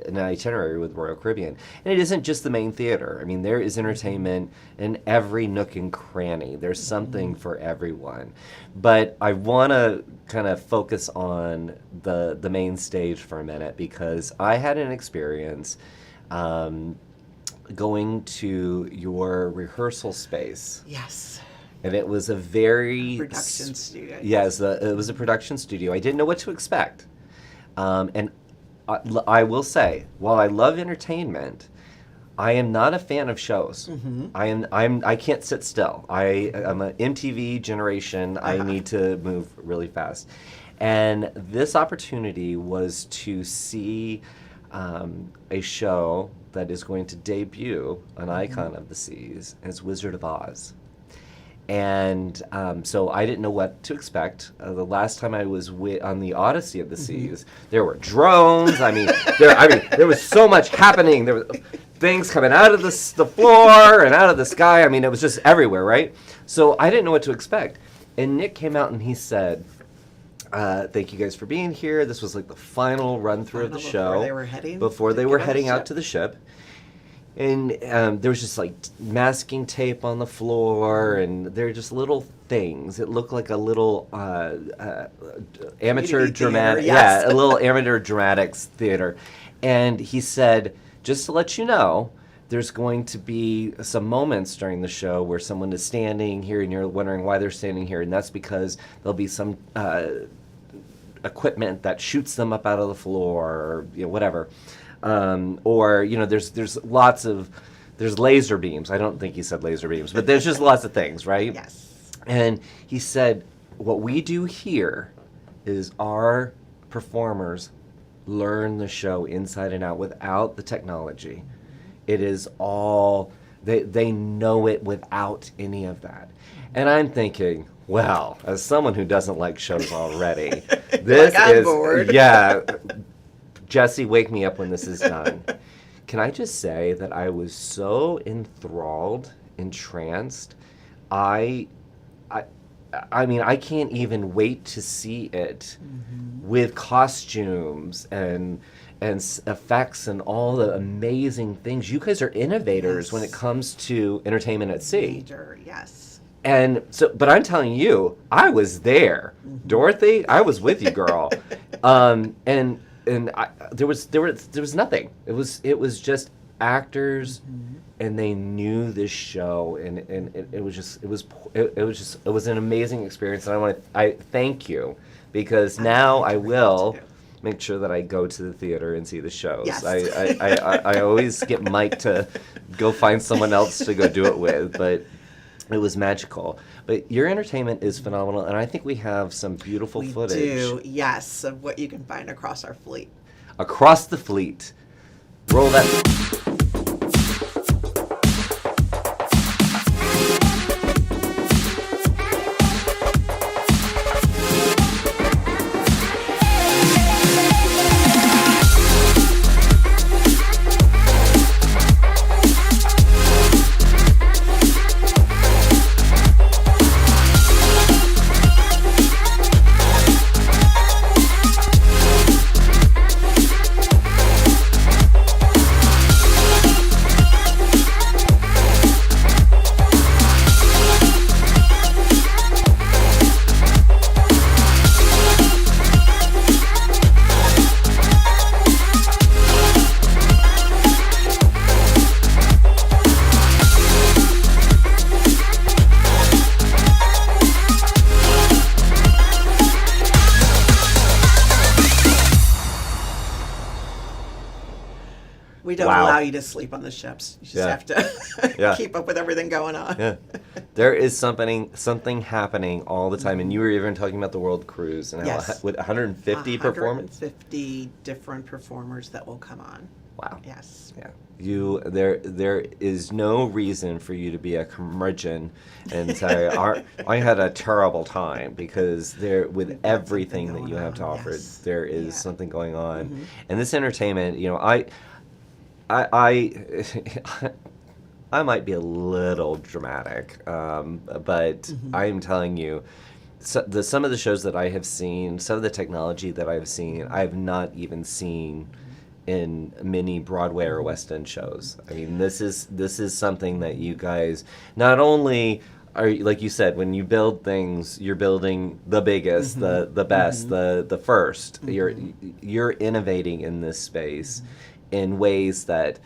an itinerary with Royal Caribbean. And it isn't just the main theater. I mean, there is entertainment in every nook and cranny. There's something for everyone. But I want to kind of focus on the main stage for a minute, because I had an experience going to your rehearsal space. Yes. And it was a very... Production studio. Yes, it was a production studio. I didn't know what to expect. And I will say, while I love entertainment, I am not a fan of shows. I can't sit still. I'm an MTV generation. I need to move really fast. And this opportunity was to see a show that is going to debut an icon of the seas. And it's Wizard of Oz. And so I didn't know what to expect. The last time I was on the Odyssey of the Seas, there were drones. There was so much happening. There were things coming out of the floor and out of the sky. I mean, it was just everywhere, right? So I didn't know what to expect. And Nick came out and he said, thank you guys for being here. This was like the final run through of the show. Before they were heading out to the ship. And there was just like masking tape on the floor, and they're just little things. It looked like a little amateur dramatic, yes. a little amateur dramatics theater. And he said, just to let you know, there's going to be some moments during the show where someone is standing here, and you're wondering why they're standing here, and that's because there'll be some equipment that shoots them up out of the floor, or whatever. Or there's laser beams. I don't think he said laser beams, but there's just lots of things, right? Yes. And he said, what we do here is our performers learn the show inside and out without the technology. It is all, they know it without any of that. And I'm thinking, well, as someone who doesn't like shows already, this I'm is, bored. yeah. Jesse, wake me up when this is done. Can I just say that I was so enthralled, entranced. I mean, I can't even wait to see it with costumes and effects and all the amazing things. You guys are innovators when it comes to entertainment at sea. Major, yes. And so, but I'm telling you, I was there. Dorothy, I was with you, girl. And there was nothing. It was just actors, and they knew this show, and it was an amazing experience. And I thank you, because now I will make sure that I go to the theater and see the shows. Yes. I always get Mike to go find someone else to go do it with, but it was magical. But your entertainment is phenomenal, and I think we have some beautiful footage. We do, yes, of what you can find across our fleet. Across the fleet. Roll that. We don't Wow. allow you to sleep on the ships. You just Yeah. have to Yeah. keep up with everything going on. Yeah. There is something happening all the time, and you were even talking about the World Cruise and how Yes. with 150 performers. 150 different performers that will come on. Wow. Yes. Yeah. There is no reason for you to be a curmudgeon and say I had a terrible time, because there with We've got everything something that you going have to on, offer, yes. there is Yeah. something going on, Mhm. and this entertainment. I I might be a little dramatic, but I am telling you, some of the shows that I have seen, some of the technology that I've seen, I have not even seen in many Broadway or West End shows. I mean, this is something that you guys not only are, like you said, when you build things, you're building the biggest, the best, the first. You're innovating in this space in ways that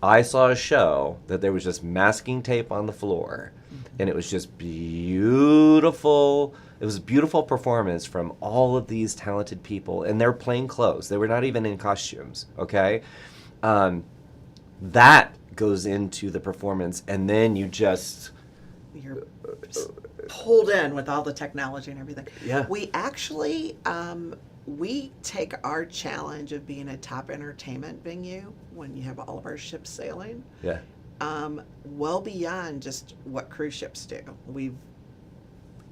I saw a show that there was just masking tape on the floor, and it was just beautiful. It was a beautiful performance from all of these talented people, and they're plain clothes. They were not even in costumes, okay? That goes into the performance, and then you just... You're pulled in with all the technology and everything. Yeah. We actually, we take our challenge of being a top entertainment venue when you have all of our ships sailing, Yeah. well beyond just what cruise ships do. We've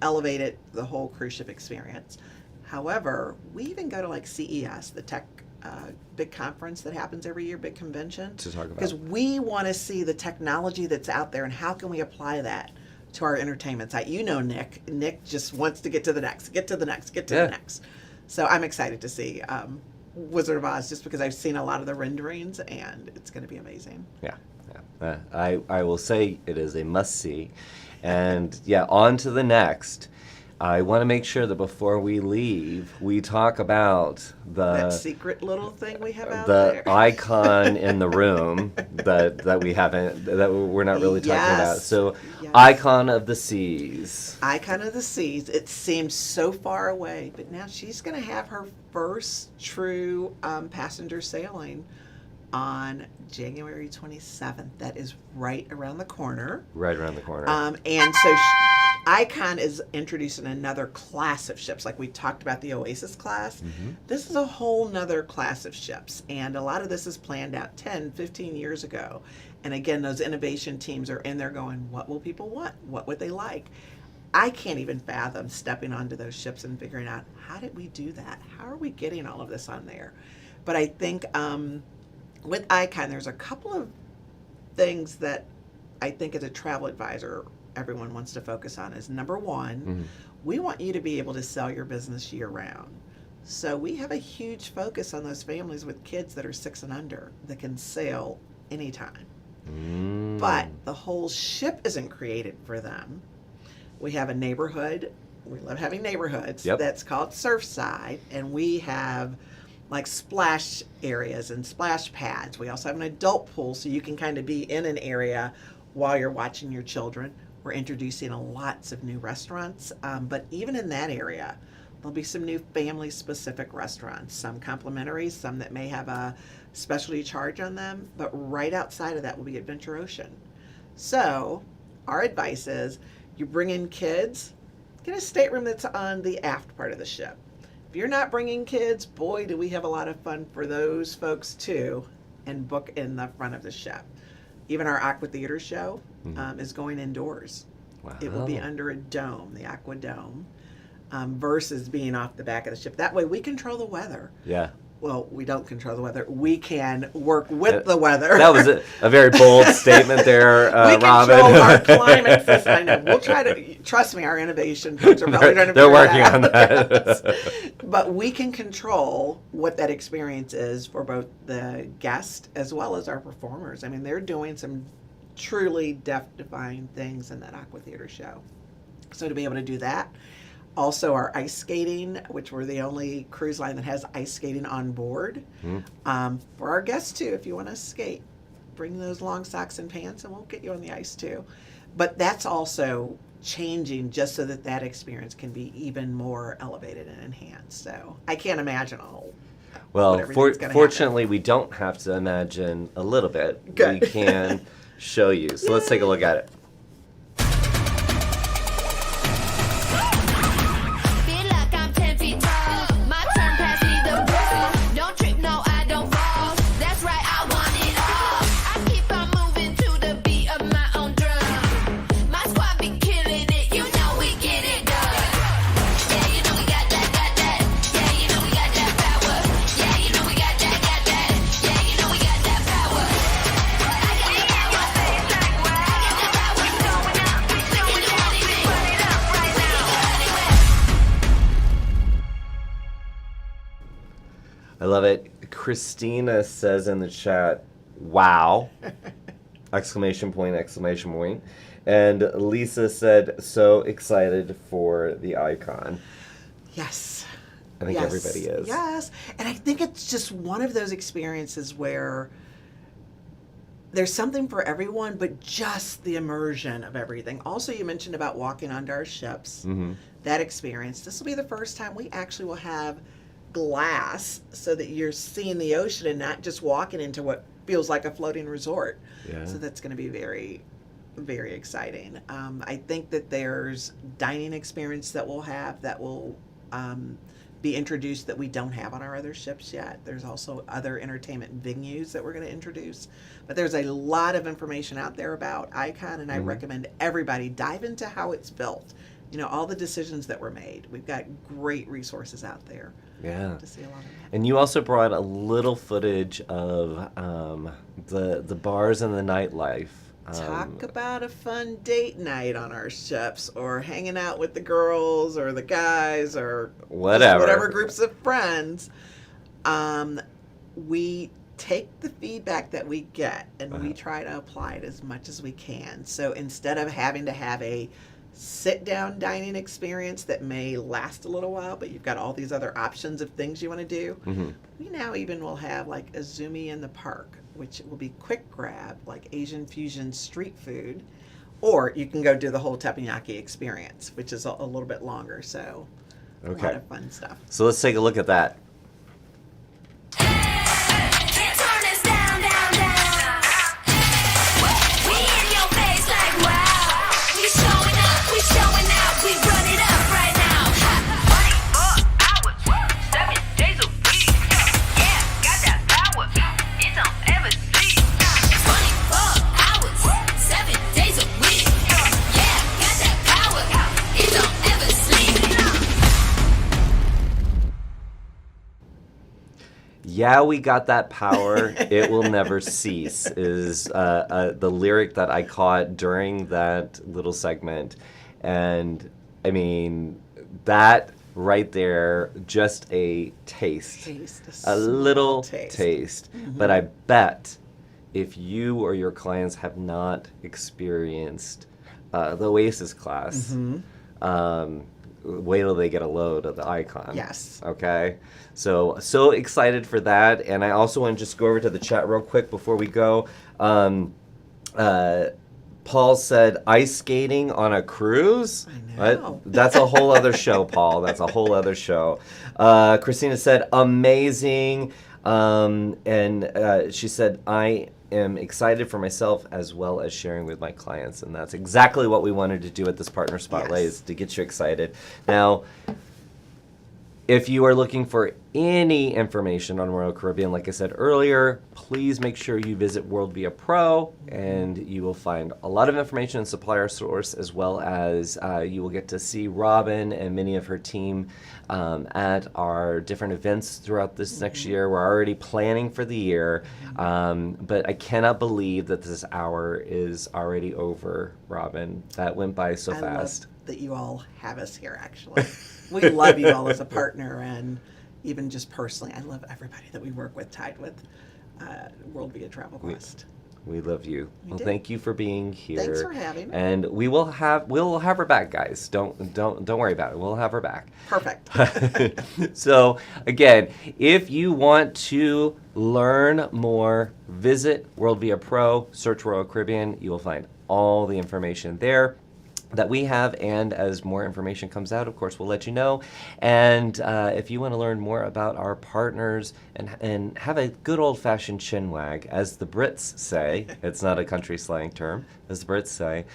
elevated the whole cruise ship experience. However, we even go to like CES, the tech big conference that happens every year, big convention, To talk about. because we want to see the technology that's out there and how can we apply that to our entertainment site. You know, Nick just wants to get to the next, get to the next, get to Yeah. the next. So I'm excited to see Wizard of Oz, just because I've seen a lot of the renderings and it's going to be amazing. Yeah, yeah. I will say it is a must-see. And yeah, on to the next. I want to make sure that before we leave, we talk about That secret little thing we have out the there. icon in the room that we haven't, that we're not really talking about. Yes. So, Yes. Icon of the Seas. Icon of the Seas. It seems so far away, but now she's going to have her first true passenger sailing on January 27th. That is right around the corner. Right around the corner. And so Icon is introducing another class of ships. Like we talked about the Oasis class. This is a whole nother class of ships. And a lot of this is planned out 10, 15 years ago. And again, those innovation teams are in there going, what will people want? What would they like? I can't even fathom stepping onto those ships and figuring out, how did we do that? How are we getting all of this on there? But I think with Icon, there's a couple of things that I think as a travel advisor, everyone wants to focus on. Is number one, we want you to be able to sell your business year round. So we have a huge focus on those families with kids that are 6 and under that can sail anytime. But the whole ship isn't created for them. We have a neighborhood. We love having neighborhoods. Yep. That's called Surfside, and we have like splash areas and splash pads. We also have an adult pool, so you can kind of be in an area while you're watching your children. We're introducing lots of new restaurants, but even in that area, there'll be some new family-specific restaurants, some complimentary, some that may have a specialty charge on them, but right outside of that will be Adventure Ocean. So our advice is, you bring in kids, get a stateroom that's on the aft part of the ship. If you're not bringing kids, boy, do we have a lot of fun for those folks too, and book in the front of the ship. Even our Aqua Theater show is going indoors. Wow. It will be under a dome, the Aqua Dome, versus being off the back of the ship. That way we control the weather. Yeah. Well, we don't control the weather. We can work with the weather. That was a very bold statement there, we Robin. control our climate system. I know. We'll try to, trust me, our innovation folks are probably trying to They're figure working that on out. that. But we can control what that experience is for both the guest as well as our performers. I mean, they're doing some truly death-defying things in that Aqua Theater show. So to be able to do that. Also, our ice skating, which we're the only cruise line that has ice skating on board. For our guests, too, if you want to skate, bring those long socks and pants and we'll get you on the ice, too. But that's also changing just so that that experience can be even more elevated and enhanced. So I can't imagine Well, everything's gonna fortunately, we don't have to imagine a little bit. Good. We can show you. So let's take a look at it. Feel like I'm 10 feet tall. My turn, pass me the ball. Don't trip, no, I don't fall. That's right, I want it all. I keep on moving to the beat of my own drum. My squad be killing it, you know we get it done. Yeah, you know we got that. Yeah, you know we got that power. Yeah, you know we got that. Yeah, you know we got that power. I got the power. I got the power. We showing up, we showing out. We run it up right now. I love it. Christina says in the chat, wow! Exclamation point, exclamation point. And Lisa said, so excited for the icon. Yes. I think Yes. everybody is. Yes. And I think it's just one of those experiences where there's something for everyone, but just the immersion of everything. Also, you mentioned about walking onto our ships. Mm-hmm. That experience. This will be the first time we actually will have glass so that you're seeing the ocean and not just walking into what feels like a floating resort. Yeah. So that's going to be very, very exciting. I think that there's dining experience that we'll have that will be introduced that we don't have on our other ships yet. There's also other entertainment venues that we're going to introduce. But there's a lot of information out there about Icon, and I recommend everybody dive into how it's built. You know, all the decisions that were made. We've got great resources out there Yeah. to see a lot of that. And you also brought a little footage of the bars and the nightlife. Talk about a fun date night on our ships, or hanging out with the girls or the guys or just whatever groups of friends. We take the feedback that we get and we try to apply it as much as we can. So instead of having to have a sit-down dining experience that may last a little while, but you've got all these other options of things you want to do, we now even will have like a Zumi in the park, which will be quick grab, like Asian fusion street food, or you can go do the whole teppanyaki experience, which is a little bit longer. So a lot of fun stuff. So let's take a look at that. Can't turn us down, down, down. We in your face like wow. We showing up, we showing out, we run it up right now. 24 hours, 7 days a week. Yeah, got that power. It don't ever sleep. 24 hours, 7 days a week. Yeah, got that power. It don't ever sleep. Yeah, we got that power. It will never cease is the lyric that I caught during that little segment. And I mean, that right there, just a taste. A little taste. But I bet if you or your clients have not experienced the Oasis class, wait till they get a load of the Icon. Yes. Okay? So excited for that. And I also want to just go over to the chat real quick before we go. Paul said, ice skating on a cruise? I know. What? That's a whole other show, Paul. That's a whole other show. Christina said, amazing. And she said, I am excited for myself as well as sharing with my clients. And that's exactly what we wanted to do at this Partner Spotlight, is to get you excited. Now, if you are looking for any information on Royal Caribbean, like I said earlier, please make sure you visit World Via Pro, and you will find a lot of information and supplier source, as well as you will get to see Robin and many of her team at our different events throughout this next year. We're already planning for the year, but I cannot believe that this hour is already over, Robin. That went by so fast. Love that you all have us here, actually. We love you all as a partner, and even just personally, I love everybody that we work with, tied with World Via Travel Quest. We love you. We Well, do. thank you for being here. Thanks for having me. And we'll have her back, guys. Don't worry about it. We'll have her back. Perfect. So again, if you want to learn more, visit World Via Pro, search Royal Caribbean. You will find all the information there. that we have, and as more information comes out, of course, we'll let you know. And if you want to learn more about our partners and have a good old-fashioned chinwag, as the Brits say, it's not a country slang term, as the Brits say,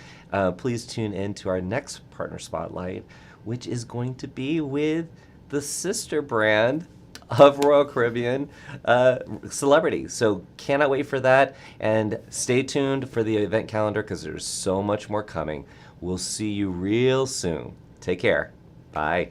please tune in to our next partner spotlight, which is going to be with the sister brand of Royal Caribbean Celebrity. So cannot wait for that, and stay tuned for the event calendar because there's so much more coming. We'll see you real soon. Take care. Bye.